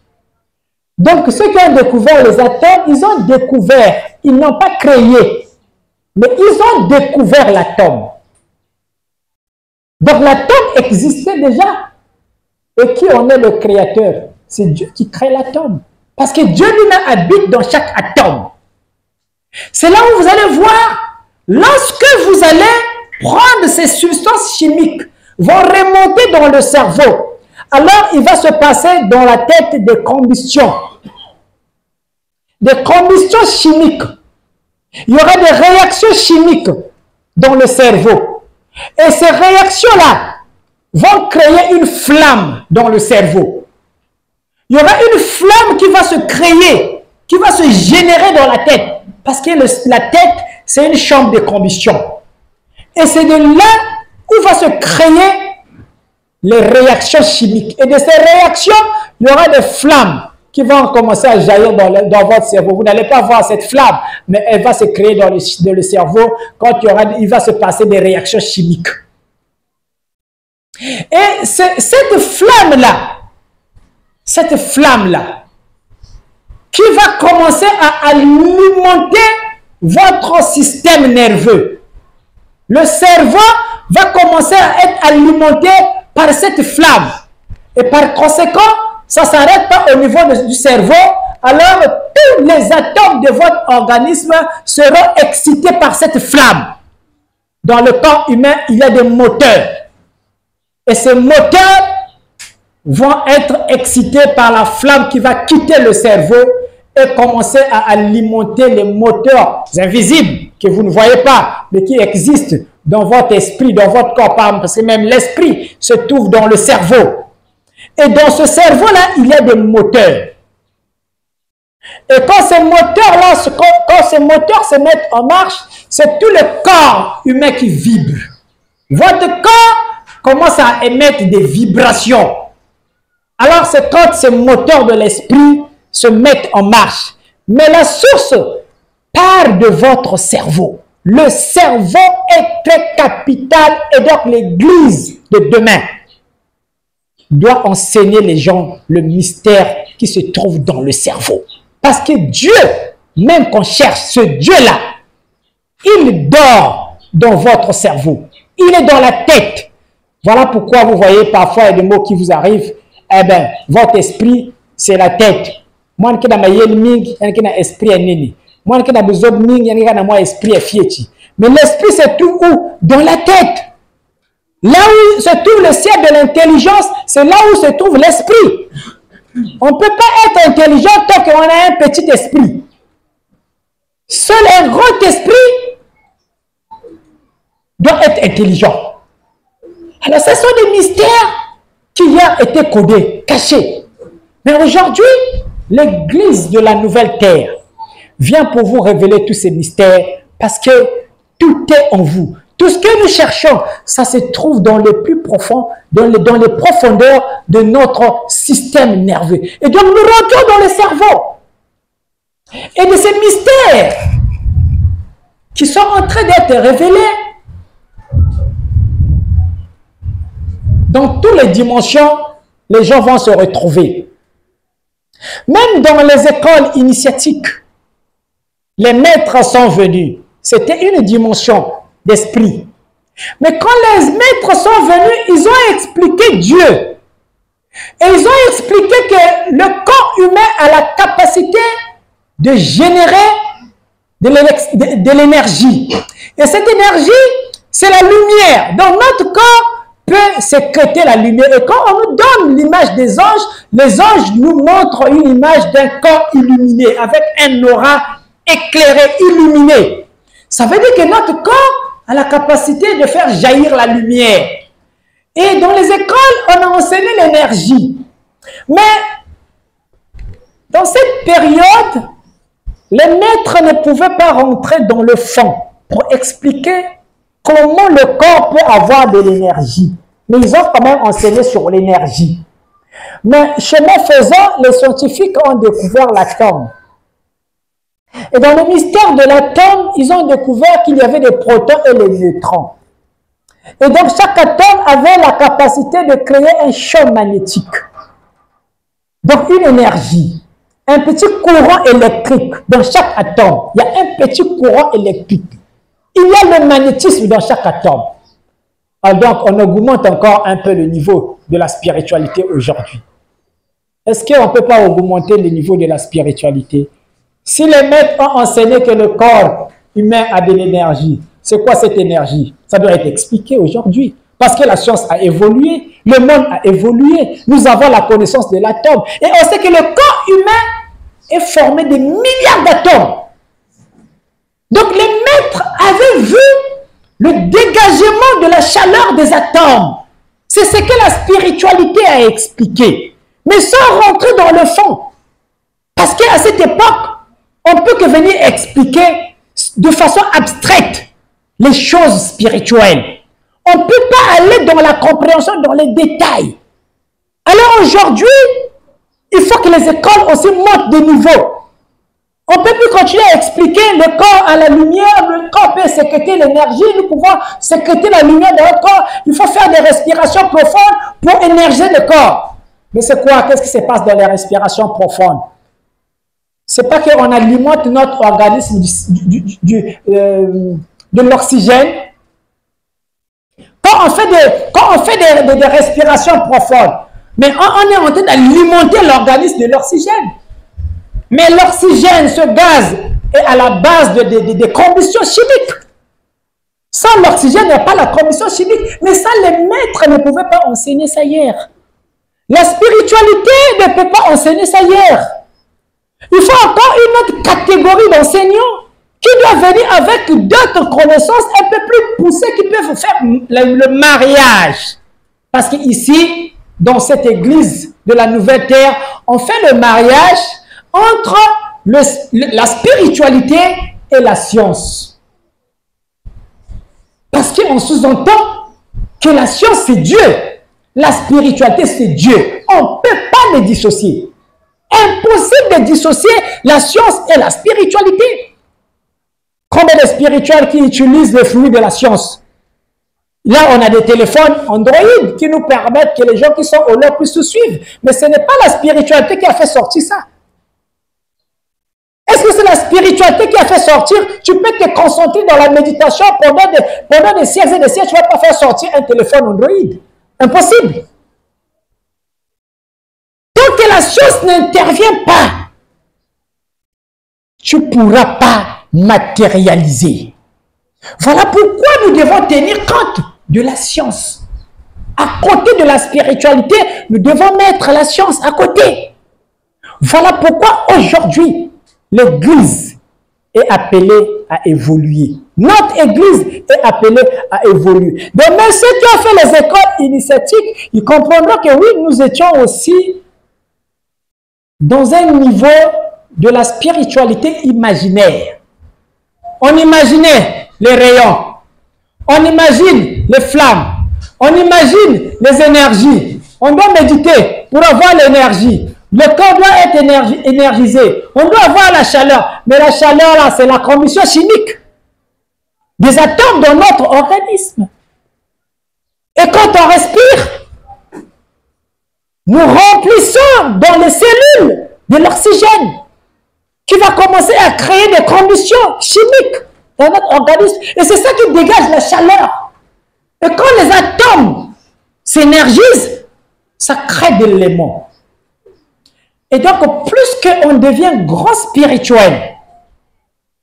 Donc, ceux qui ont découvert les atomes, ils ont découvert, ils n'ont pas créé, mais ils ont découvert l'atome. Donc, l'atome existait déjà. Et qui en est le créateur? C'est Dieu qui crée l'atome. Parce que Dieu lui-même habite dans chaque atome. C'est là où vous allez voir, lorsque vous allez prendre ces substances chimiques, vont remonter dans le cerveau, alors il va se passer dans la tête des combustions chimiques. Il y aura des réactions chimiques dans le cerveau. Et ces réactions-là vont créer une flamme dans le cerveau. Il y aura une flamme qui va se créer, qui va se générer dans la tête. Parce que la tête, c'est une chambre de combustion. Et c'est de là où va se créer les réactions chimiques. Et de ces réactions, il y aura des flammes qui vont commencer à jaillir dans votre cerveau. Vous n'allez pas voir cette flamme, mais elle va se créer dans le cerveau quand il va se passer des réactions chimiques. Et cette flamme-là, qui va commencer à alimenter votre système nerveux. Le cerveau va commencer à être alimenté par cette flamme. Et par conséquent, ça ne s'arrête pas au niveau du cerveau. Alors, tous les atomes de votre organisme seront excités par cette flamme. Dans le corps humain, il y a des moteurs. Et ces moteurs vont être excités par la flamme qui va quitter le cerveau et commencer à alimenter les moteurs invisibles que vous ne voyez pas, mais qui existent dans votre esprit, dans votre corps, parce que même l'esprit se trouve dans le cerveau. Et dans ce cerveau-là, il y a des moteurs. Et quand ces moteurs-là, quand ces moteurs se mettent en marche, c'est tout le corps humain qui vibre. Votre corps commence à émettre des vibrations. Alors c'est quand ces moteurs de l'esprit se mettent en marche. Mais la source part de votre cerveau. Le cerveau est très capital et donc l'Église de demain doit enseigner les gens le mystère qui se trouve dans le cerveau. Parce que Dieu, même qu'on cherche ce Dieu-là, il dort dans votre cerveau. Il est dans la tête. Voilà pourquoi vous voyez parfois il y a des mots qui vous arrivent. Eh bien, votre esprit, c'est la tête. Moi, je suis un esprit. Moi, je suis esprit. Mais l'esprit, c'est tout où? Dans la tête. Là où se trouve le ciel de l'intelligence, c'est là où se trouve l'esprit. On ne peut pas être intelligent tant qu'on a un petit esprit. Seul un grand esprit doit être intelligent. Alors, ce sont des mystères qui ont été codés, cachés. Mais aujourd'hui, l'Église de la Nouvelle Terre vient pour vous révéler tous ces mystères parce que tout est en vous. Tout ce que nous cherchons, ça se trouve dans le plus profond, dans les profondeurs de notre système nerveux. Et donc, nous rentrons dans le cerveau. Et de ces mystères qui sont en train d'être révélés dans toutes les dimensions, les gens vont se retrouver. Même dans les écoles initiatiques, les maîtres sont venus. C'était une dimension d'esprit. Mais quand les maîtres sont venus, ils ont expliqué Dieu. Et ils ont expliqué que le corps humain a la capacité de générer de l'énergie. Et cette énergie, c'est la lumière. Donc notre corps peut sécréter la lumière. Et quand on nous donne l'image des anges, les anges nous montrent une image d'un corps illuminé, avec un aura éclairé, illuminé. Ça veut dire que notre corps a la capacité de faire jaillir la lumière. Et dans les écoles, on a enseigné l'énergie. Mais dans cette période, les maîtres ne pouvaient pas rentrer dans le fond pour expliquer comment le corps peut avoir de l'énergie. Mais ils ont quand même enseigné sur l'énergie. Mais chemin faisant, les scientifiques ont découvert l'atome. Et dans le mystère de l'atome, ils ont découvert qu'il y avait des protons et les neutrons. Et donc chaque atome avait la capacité de créer un champ magnétique. Donc une énergie. Un petit courant électrique dans chaque atome. Il y a un petit courant électrique. Il y a le magnétisme dans chaque atome. Alors donc, on augmente encore un peu le niveau de la spiritualité aujourd'hui. Est-ce qu'on ne peut pas augmenter le niveau de la spiritualité? Si les maîtres ont enseigné que le corps humain a de l'énergie, c'est quoi cette énergie? Ça doit être expliqué aujourd'hui. Parce que la science a évolué, le monde a évolué, nous avons la connaissance de l'atome. Et on sait que le corps humain est formé de milliards d'atomes. Donc les maîtres avaient vu le dégagement de la chaleur des atomes. C'est ce que la spiritualité a expliqué. Mais sans rentrer dans le fond. Parce qu'à cette époque, on ne peut que venir expliquer de façon abstraite les choses spirituelles. On ne peut pas aller dans la compréhension, dans les détails. Alors aujourd'hui, il faut que les écoles aussi montent de niveau. On ne peut plus continuer à expliquer le corps à la lumière, le corps peut sécréter l'énergie, nous pouvons sécréter la lumière dans le corps. Il faut faire des respirations profondes pour énergiser le corps. Mais c'est quoi? Qu'est-ce qui se passe dans les respirations profondes? C'est pas qu'on alimente notre organisme de l'oxygène. Quand on fait des respirations profondes, mais on est en train d'alimenter l'organisme de l'oxygène. Mais l'oxygène, ce gaz, est à la base de combustion chimique. Sans l'oxygène, il n'y a pas la combustion chimique. Mais ça, les maîtres ne pouvaient pas enseigner ça hier. La spiritualité ne peut pas enseigner ça hier. Il faut encore une autre catégorie d'enseignants qui doivent venir avec d'autres connaissances un peu plus poussées qui peuvent faire le mariage. Parce qu'ici, dans cette église de la Nouvelle Terre, on fait le mariage entre la spiritualité et la science. Parce qu'on sous-entend que la science c'est Dieu, la spiritualité c'est Dieu. On ne peut pas les dissocier. Impossible de dissocier la science et la spiritualité. Combien de spirituels qui utilisent les fruits de la science? Là, on a des téléphones Android qui nous permettent que les gens qui sont au leur puissent nous suivre. Mais ce n'est pas la spiritualité qui a fait sortir ça. Est-ce que c'est la spiritualité qui a fait sortir? Tu peux te concentrer dans la méditation pendant des siècles et des siècles, tu ne vas pas faire sortir un téléphone Android. Impossible. Tant que la science n'intervient pas, tu ne pourras pas matérialiser. Voilà pourquoi nous devons tenir compte de la science. À côté de la spiritualité, nous devons mettre la science à côté. Voilà pourquoi aujourd'hui, l'Église est appelée à évoluer. Notre Église est appelée à évoluer. Donc, même ceux qui ont fait les écoles initiatiques, ils comprendront que oui, nous étions aussi dans un niveau de la spiritualité imaginaire. On imaginait les rayons, on imagine les flammes, on imagine les énergies. On doit méditer pour avoir l'énergie. Le corps doit être énergisé. On doit avoir la chaleur. Mais la chaleur, là, c'est la combustion chimique des atomes dans notre organisme. Et quand on respire, nous remplissons dans les cellules de l'oxygène qui va commencer à créer des combustions chimiques dans notre organisme. Et c'est ça qui dégage la chaleur. Et quand les atomes s'énergisent, ça crée de l'éléments. Et donc, plus qu'on devient grand spirituel,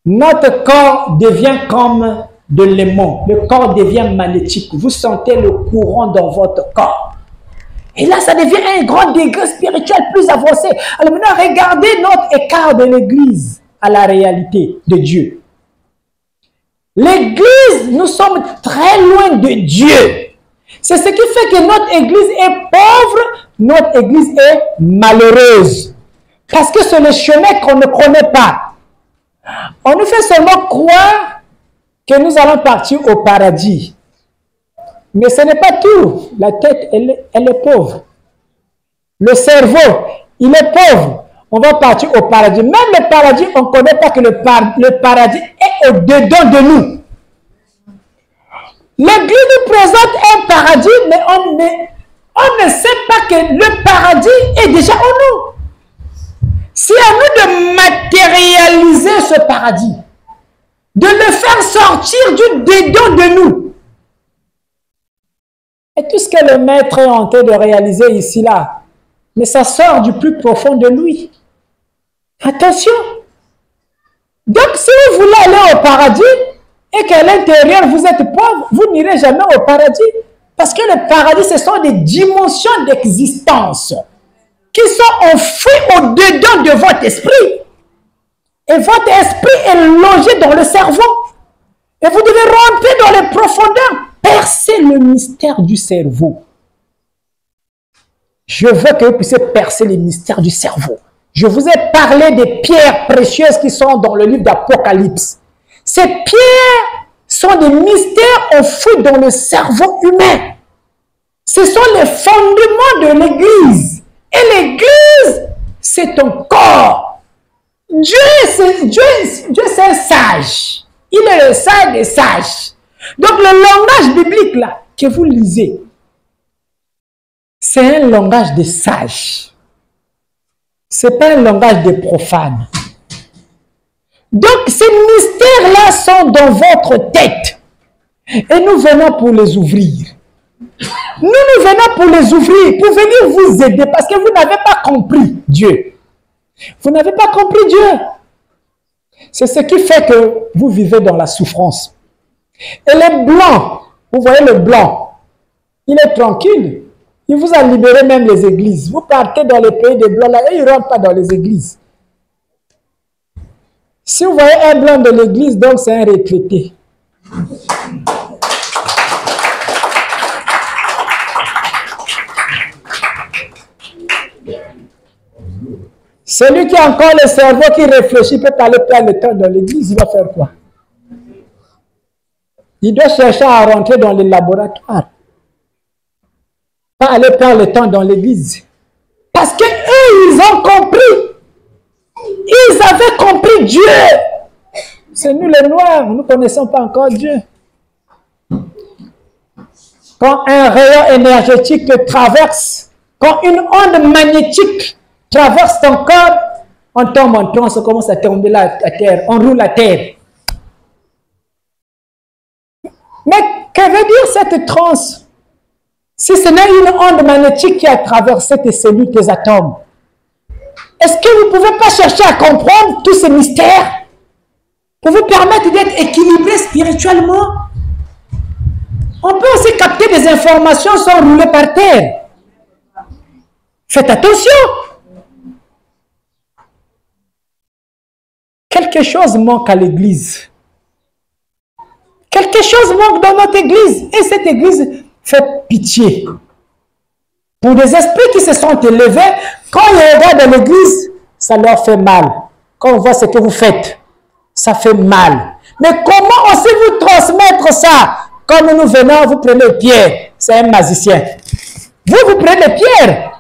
notre corps devient comme de l'aimant. Le corps devient magnétique. Vous sentez le courant dans votre corps. Et là, ça devient un grand degré spirituel plus avancé. Alors maintenant, regardez notre écart de l'Église à la réalité de Dieu. L'Église, nous sommes très loin de Dieu. C'est ce qui fait que notre Église est pauvre, notre Église est malheureuse. Parce que c'est le chemin qu'on ne connaît pas. On nous fait seulement croire que nous allons partir au paradis. Mais ce n'est pas tout. La tête, elle est pauvre. Le cerveau, il est pauvre. On va partir au paradis. Même le paradis, on ne connaît pas que le paradis est au-dedans de nous. L'Église nous présente un paradis, mais on ne sait pas que le paradis est déjà en nous. C'est à nous de matérialiser ce paradis, de le faire sortir du dedans de nous. Et tout ce que le maître est en train de réaliser ici, là, mais ça sort du plus profond de lui. Attention. Donc, si vous voulez aller au paradis, et qu'à l'intérieur, vous êtes pauvre, vous n'irez jamais au paradis. Parce que le paradis, ce sont des dimensions d'existence qui sont enfouies au-dedans de votre esprit. Et votre esprit est logé dans le cerveau. Et vous devez rentrer dans les profondeurs, percer le mystère du cerveau. Je veux que vous puissiez percer les mystères du cerveau. Je vous ai parlé des pierres précieuses qui sont dans le livre d'Apocalypse. Ces pierres sont des mystères enfouis dans le cerveau humain. Ce sont les fondements de l'Église. Et l'Église, c'est ton corps. Dieu, c'est un sage. Il est le sage des sages. Donc le langage biblique là, que vous lisez, c'est un langage des sages. Ce n'est pas un langage des profanes. Donc, ces mystères-là sont dans votre tête. Et nous venons pour les ouvrir. Nous venons pour les ouvrir, pour venir vous aider, parce que vous n'avez pas compris Dieu. Vous n'avez pas compris Dieu. C'est ce qui fait que vous vivez dans la souffrance. Et les blancs, vous voyez le blanc, il est tranquille. Il vous a libéré même les églises. Vous partez dans les pays des blancs, là, et ils ne rentrent pas dans les églises. Si vous voyez un blanc de l'église, donc c'est un retraité. Celui qui a encore le cerveau qui réfléchit peut aller perdre le temps dans l'église, il va faire quoi? Il doit chercher à rentrer dans les laboratoires. Pas aller perdre le temps dans l'église. Parce que eux, ils ont compris. Ils avaient compris Dieu. C'est nous les Noirs, nous ne connaissons pas encore Dieu. Quand un rayon énergétique te traverse, quand une onde magnétique traverse ton corps, on tombe en transe, on commence à tomber là à terre, on roule à terre. Mais que veut dire cette transe? Si ce n'est une onde magnétique qui a traversé tes cellules, tes atomes, est-ce que vous ne pouvez pas chercher à comprendre tous ces mystères pour vous permettre d'être équilibré spirituellement? On peut aussi capter des informations sans rouler par terre. Faites attention. Quelque chose manque à l'église. Quelque chose manque dans notre église. Et cette église fait pitié. Pour des esprits qui se sont élevés, quand ils regardent dans l'église, ça leur fait mal. Quand on voit ce que vous faites, ça fait mal. Mais comment aussi vous transmettre ça? Quand nous venons, vous prenez Pierre, c'est un magicien. Vous prenez Pierre.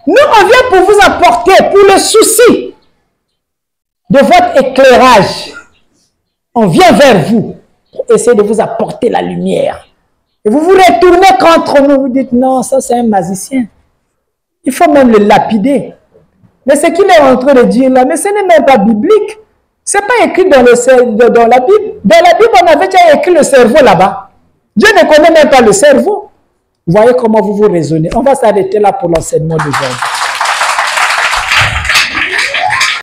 Nous, on vient pour vous apporter, pour le souci de votre éclairage. On vient vers vous pour essayer de vous apporter la lumière. Et vous vous retournez contre nous, vous dites non, ça c'est un magicien. Il faut même le lapider. Mais ce qu'il est en train de dire là, mais ce n'est même pas biblique. Ce n'est pas écrit dans la Bible. Dans la Bible, on avait déjà écrit le cerveau là-bas. Dieu ne connaît même pas le cerveau. Voyez comment vous raisonnez. On va s'arrêter là pour l'enseignement d'aujourd'hui.